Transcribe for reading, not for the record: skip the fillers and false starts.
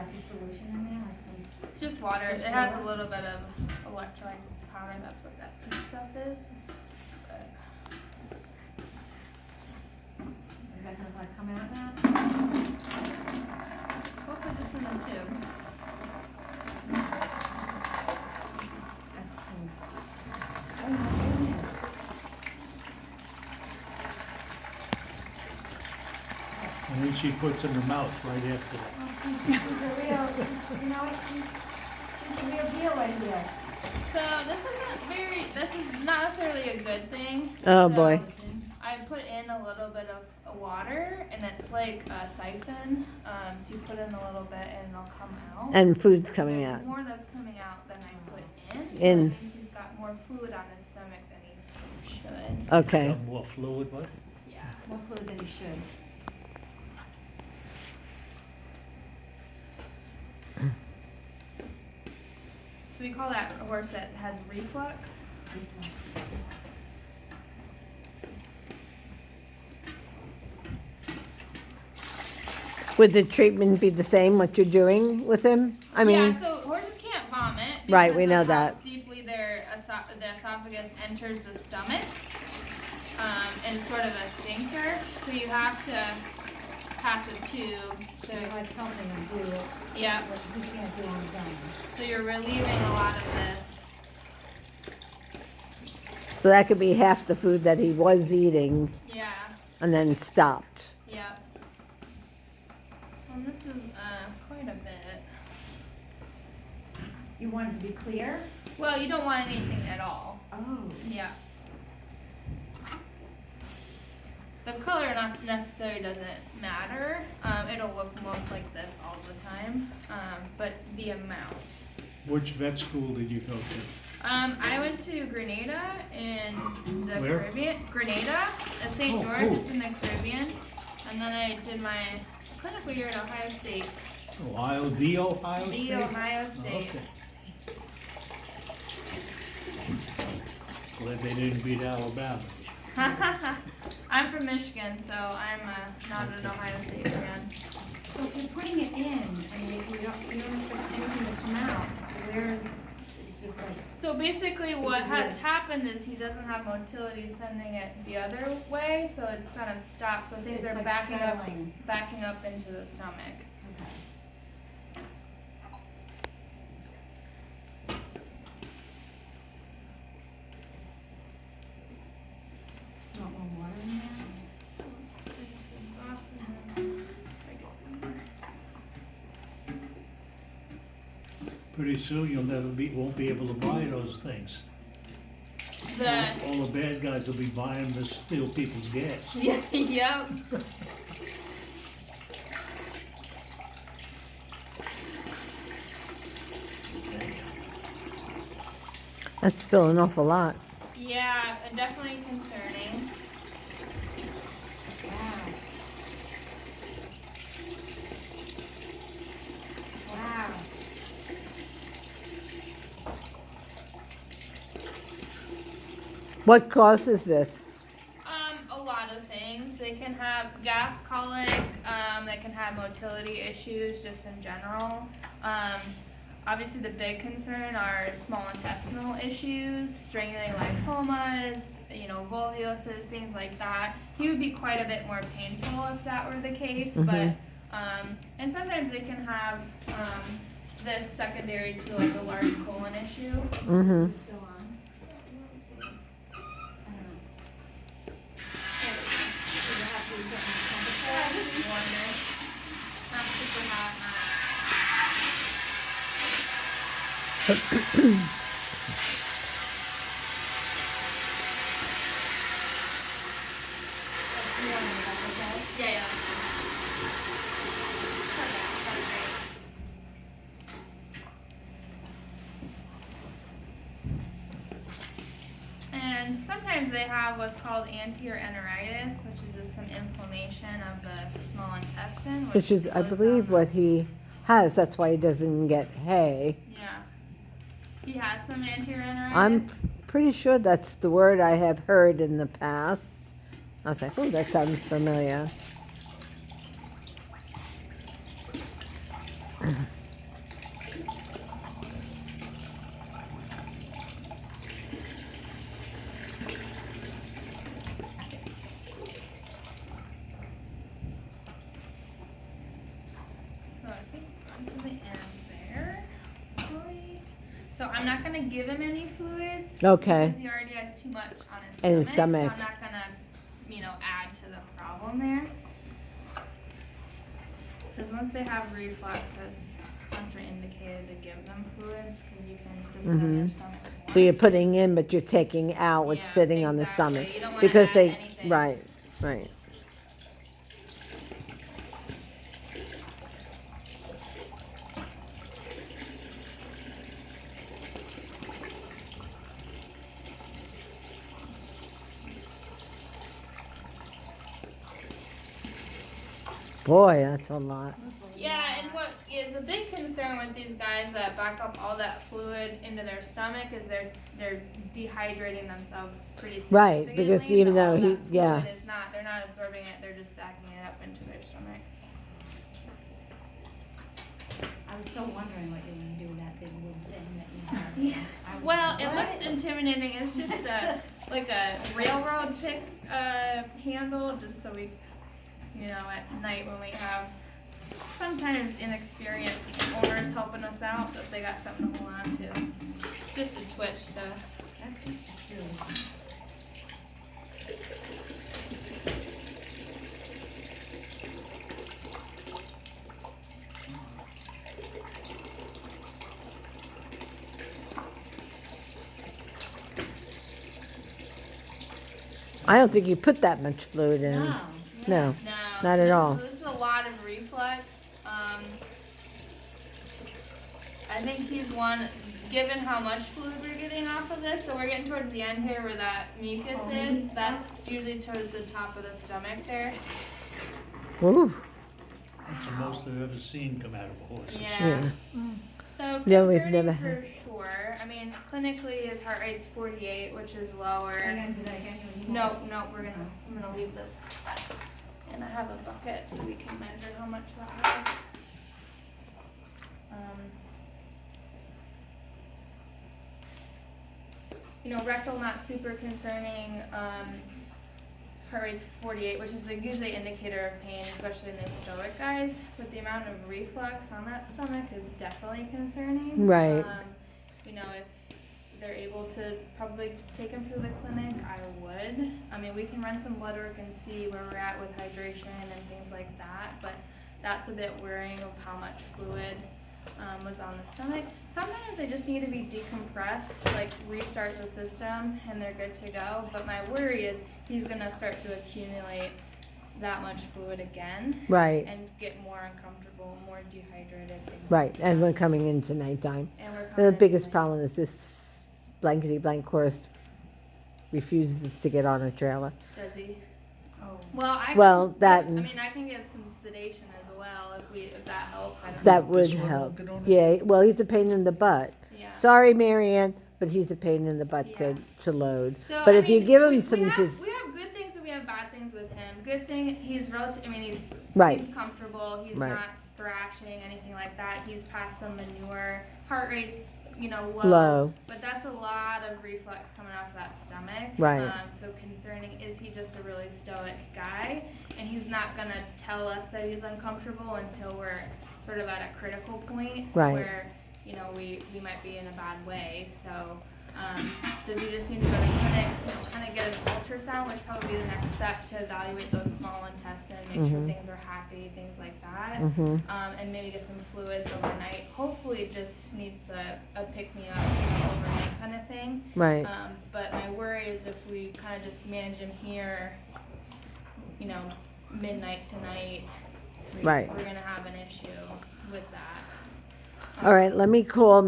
got the solution in there, like some. Just water. It has a little bit of electrolyte powder. That's what that pink stuff is. But Is that gonna like come out now? we'll put this in the tube. That's oh my goodness. And then she puts in her mouth right after that. Oh, she's a real, you know what, she's the real deal right here. So this is not necessarily a good thing. Oh, So boy. I put in a little bit of water, and it's like a siphon. So you put in a little bit, and it'll come out. And food's coming There's out. more that's coming out than I put in. So In. that means he's got more fluid on his stomach than he should. Okay. Got more fluid, what? Yeah. More fluid than he should. So we call that a horse that has reflux. Would the treatment be the same, what you're doing with him? I mean, Yeah, so horses can't vomit. Right, we because know of how that. Deeply the esophagus enters the stomach, and it's sort of a sphincter. So you have to pass a tube. So you're like helping him do it. Yeah. What he can't do on his own. So you're relieving a lot of this. so that could be half the food that he was eating Yeah. and then stopped. Yep. And this is quite a bit. You want it to be clear? Well, you don't want anything at all. Oh. Yeah. The color not necessarily doesn't matter. It'll look most like this all the time. But the amount. Which vet school did you go to? I went to Grenada in the Where? Caribbean. Grenada, St. Oh, George, cool. it's in the Caribbean. And then I did my clinical year at Ohio State. Ohio State? The Ohio State. Okay. Glad they didn't beat Alabama. I'm from Michigan, so I'm not an Ohio State fan. So if you're putting it in, and you don't expect anything to come out, where is, it's just like, So basically what it has weird? happened is he doesn't have motility sending it the other way, so it's kind of stopped, so things It's are like backing settling. up into the stomach. okay. You want more water in there? Let's finish this off and then try to get some more. Pretty soon you'll won't be able to buy those things. All the bad guys will be buying to steal people's gas. Yeah, yep. That's still an awful lot. Yeah, definitely concerning. Wow. Wow. What causes this? A lot of things. They can have gas colic, they can have motility issues just in general. Obviously the big concern are small intestinal issues, strangulating lipomas, volvuloses, things like that. He would be quite a bit more painful if that were the case, but and sometimes they can have this secondary to like a large colon issue. Mm-hmm. It's still on. I don't know. So you have to do something Yeah, temperature? just warmer. Not super hot, not. Yeah, yeah. And sometimes they have what's called anterior enteritis, which is just some inflammation of the small intestine. Which is, I slows believe, down what he has. That's why he doesn't get hay. Yeah. He has some anterior enteritis. I'm pretty sure that's the word I have heard in the past. I was like, oh, that sounds familiar. So I think on to the end there. Boy. So I'm not gonna give him any fluids. Okay. Because he already has too much on his In his stomach. stomach. So I'm not gonna, add to the problem there. Because once they have reflux, it's contraindicated to give them fluids because you can distend their stomach more. So you're putting in, but you're taking out what's Yeah, sitting on the exactly. stomach. You don't wanna Because add they, anything. right, right. Boy, that's a lot. Yeah, and what is a big concern with these guys that back up all that fluid into their stomach is they're dehydrating themselves pretty Right, significantly. because even but though all he- that yeah. fluid is not, they're not absorbing it, they're just backing it up into their stomach. I was so wondering what you're gonna do with that big wood thing that you have. Yeah. I was Well, like, it "What?" looks intimidating. It's just like a railroad pick handle, just so we, at night when we have sometimes inexperienced owners helping us out, that they got something to hold on to. Just a twitch to. That's really fun. I don't think you put that much fluid in. No. No, No, not at all. So this is a lot of reflux. I think he's one, given how much fluid we're getting off of this, so we're getting towards the end here where that mucus Oh, is. mucus. That's usually towards the top of the stomach there. Ooh, That's the most I've ever seen come out of a horse. Yeah. yeah. So Yeah, we've concerning never for sure. I mean, clinically his heart rate's 48, which is lower. Are you gonna do that again? You No, want- I'm gonna leave this. And I have a bucket so we can measure how much that has. Rectal not super concerning. Heart rate's 48, which is a usually indicator of pain, especially in the stoic guys. But the amount of reflux on that stomach is definitely concerning. Right. If they're able to probably take him through the clinic, I would. I mean, we can run some blood work and see where we're at with hydration and things like that, but that's a bit worrying of how much fluid was on the stomach. Sometimes they just need to be decompressed, like restart the system, and they're good to go. But my worry is he's gonna start to accumulate that much fluid again. Right, And get more uncomfortable, more dehydrated. Things right. like And that. we're coming into nighttime. And we're The coming biggest into problem is this blankety blank horse refuses to get on a trailer. Does he? Oh. Well, Well, that I and- mean, I can give some sedation as well if that helps. I don't That know. would This one help. won't get on it? Yeah, well, he's a pain in the butt. Yeah. Sorry, Marianne, but he's a pain in the butt Yeah. to load. So, But I if you mean, give him we some, have, dis- we have good things and we have bad things with him. Good thing he's relative. I mean, he's Right. He's comfortable. He's Right. not thrashing anything like that. He's past some manure. Heart rate's low. Low. But that's a lot of reflux coming off that stomach. Right. So concerning, is he just a really stoic guy, and he's not gonna tell us that he's uncomfortable until we're sort of at a critical point Right. where we might be in a bad way. So does he just need to go to clinic, kind of get an ultrasound, which probably be the next step to evaluate those small intestine, make sure things are happy, things like that, and maybe get some fluids overnight. Hopefully, it just needs a pick me up overnight kind of thing. right, But my worry is if we kind of just manage him here, midnight tonight, Right. we're gonna have an issue with that. all right, let me call